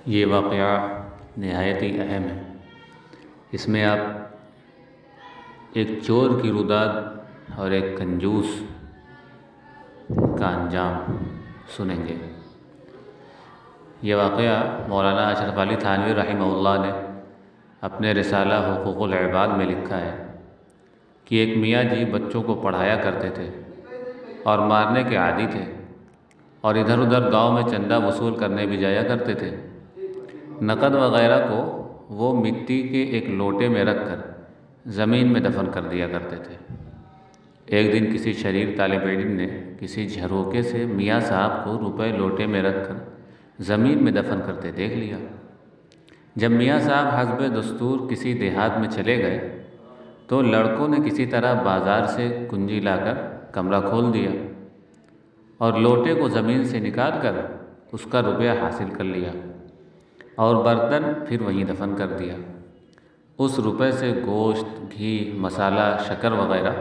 یہ واقعہ نہایت ہی اہم ہے۔ اس میں آپ ایک چور کی روداد اور ایک کنجوس کا انجام سنیں گے۔ یہ واقعہ مولانا اشرف علی تھانوی رحمہ اللہ نے اپنے رسالہ حقوق العباد میں لکھا ہے کہ ایک میاں جی بچوں کو پڑھایا کرتے تھے اور مارنے کے عادی تھے، اور ادھر ادھر گاؤں میں چندہ وصول کرنے بھی جایا کرتے تھے۔ نقد وغیرہ کو وہ مٹی کے ایک لوٹے میں رکھ کر زمین میں دفن کر دیا کرتے تھے۔ ایک دن کسی شریر طالب علم نے کسی جھروکے سے میاں صاحب کو روپے لوٹے میں رکھ کر زمین میں دفن کرتے دیکھ لیا۔ جب میاں صاحب حسب دستور کسی دیہات میں چلے گئے تو لڑکوں نے کسی طرح بازار سے کنجی لا کر کمرہ کھول دیا اور لوٹے کو زمین سے نکال کر اس کا روپیہ حاصل کر لیا اور برتن پھر وہیں دفن کر دیا۔ اس روپے سے گوشت، گھی، مسالہ، شکر وغیرہ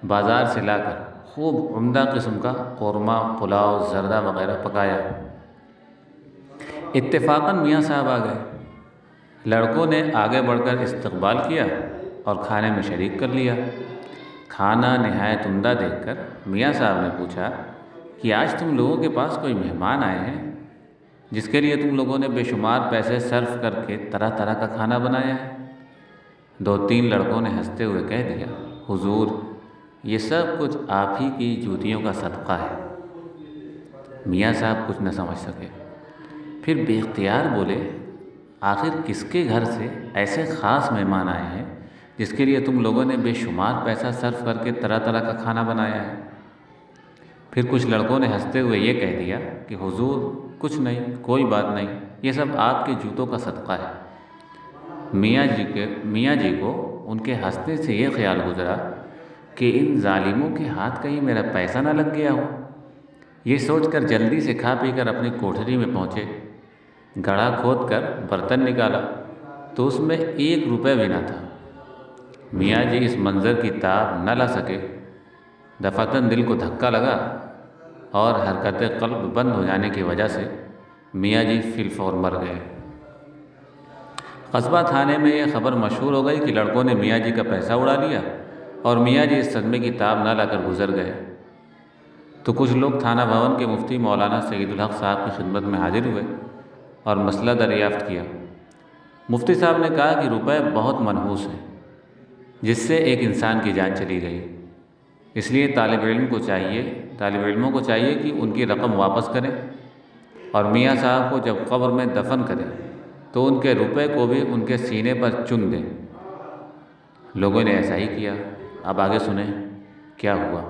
بازار سے لا کر خوب عمدہ قسم کا قورمہ، پلاؤ، زردہ وغیرہ پکایا۔ اتفاقاً میاں صاحب آ گئے۔ لڑکوں نے آگے بڑھ کر استقبال کیا اور کھانے میں شریک کر لیا۔ کھانا نہایت عمدہ دیکھ کر میاں صاحب نے پوچھا کہ آج تم لوگوں کے پاس کوئی مہمان آئے ہیں جس کے لیے تم لوگوں نے بے شمار پیسے صرف کر کے طرح طرح کا کھانا بنایا ہے؟ دو تین لڑکوں نے ہنستے ہوئے کہہ دیا، حضور یہ سب کچھ آپ ہی کی جوتیوں کا صدقہ ہے۔ میاں صاحب کچھ نہ سمجھ سکے، پھر بے اختیار بولے، آخر کس کے گھر سے ایسے خاص مہمان آئے ہیں جس کے لیے تم لوگوں نے بے شمار پیسہ صرف کر کے طرح طرح کا کھانا بنایا ہے؟ پھر کچھ لڑکوں نے ہنستے ہوئے یہ کہہ دیا کہ حضور کچھ نہیں، کوئی بات نہیں، یہ سب آپ کے جوتوں کا صدقہ ہے۔ میاں جی کو ان کے ہنسنے سے یہ خیال گزرا کہ ان ظالموں کے ہاتھ کہیں میرا پیسہ نہ لگ گیا ہو۔ یہ سوچ کر جلدی سے کھا پی کر اپنی کوٹھری میں پہنچے۔ گڑھا کھود کر برتن نکالا تو اس میں 1 روپے بھی نہ تھا۔ میاں جی اس منظر کی تاب نہ لا سکے۔ دفعتاً دل کو دھکا لگا اور حرکت قلب بند ہو جانے کی وجہ سے میاں جی فی الفور مر گئے۔ قصبہ تھانے میں یہ خبر مشہور ہو گئی کہ لڑکوں نے میاں جی کا پیسہ اڑا لیا اور میاں جی اس صدمے کی تاب نہ لا کر گزر گئے۔ تو کچھ لوگ تھانہ بھون کے مفتی مولانا سعید الحق صاحب کی خدمت میں حاضر ہوئے اور مسئلہ دریافت کیا۔ مفتی صاحب نے کہا کہ روپے بہت منحوس ہیں جس سے ایک انسان کی جان چلی گئی، اس لیے طالب علموں کو چاہیے کہ ان کی رقم واپس کریں اور میاں صاحب کو جب قبر میں دفن کریں تو ان کے روپے کو بھی ان کے سینے پر چن دیں۔ لوگوں نے ایسا ہی کیا۔ اب آگے سنیں کیا ہوا۔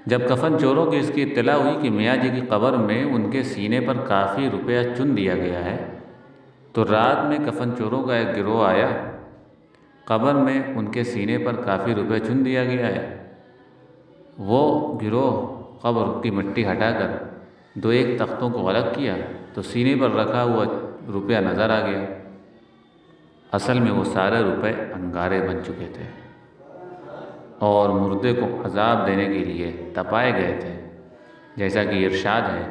جب کفن چوروں کی اس کی اطلاع ہوئی کہ میاں جی کی قبر میں ان کے سینے پر کافی روپیہ چن دیا گیا ہے تو رات میں کفن چوروں کا ایک گروہ آیا۔ قبر میں ان کے سینے پر کافی روپے چن دیا گیا ہے۔ وہ گروہ قبر کی مٹی ہٹا کر 2-1 تختوں کو الگ کیا تو سینے پر رکھا ہوا روپیہ نظر آ گیا۔ اصل میں وہ سارے روپے انگارے بن چکے تھے اور مردے کو عذاب دینے کے لیے تپائے گئے تھے، جیسا کہ ارشاد ہے،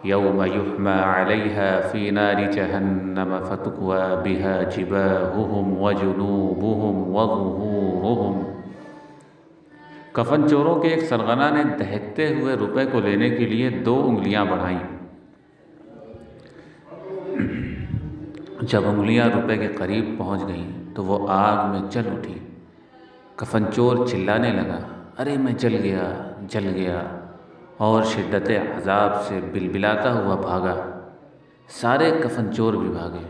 یوم یحمى علیہا فی نار جہنم فتکوی بہا جباہہم وجنوبہم وظہورہم۔ کفن چوروں کے ایک سرغنہ نے دہکتے ہوئے روپے کو لینے کے لیے 2 انگلیاں بڑھائیں۔ جب انگلیاں روپے کے قریب پہنچ گئیں تو وہ آگ میں جل اٹھی۔ کفن چور چلانے لگا، ارے میں جل گیا، اور شدت عذاب سے بلبلاتا ہوا بھاگا۔ سارے کفن چور بھی بھاگے۔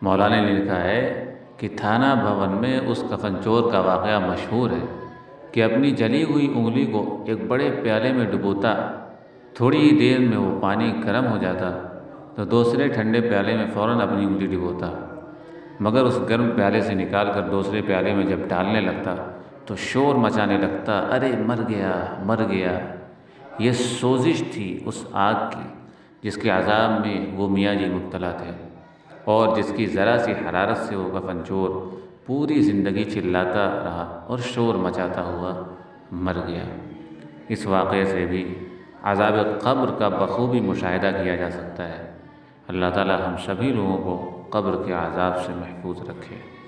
مولانا نے لکھا ہے کہ تھانہ بھون میں اس کفن چور کا واقعہ مشہور ہے کہ اپنی جلی ہوئی انگلی کو ایک بڑے پیالے میں ڈبوتا، تھوڑی ہی دیر میں وہ پانی گرم ہو جاتا تو دوسرے ٹھنڈے پیالے میں فوراً اپنی انگلی ڈبوتا، مگر اس گرم پیالے سے نکال کر دوسرے پیالے میں جب ڈالنے لگتا تو شور مچانے لگتا، ارے مر گیا۔ یہ سوزش تھی اس آگ کی جس کے عذاب میں وہ میاں جی مبتلا تھے اور جس کی ذرا سی حرارت سے وہ کفن چور پوری زندگی چلاتا رہا اور شور مچاتا ہوا مر گیا۔ اس واقعے سے بھی عذاب قبر کا بخوبی مشاہدہ کیا جا سکتا ہے۔ اللہ تعالی ہم سبھی لوگوں کو قبر کے عذاب سے محفوظ رکھے۔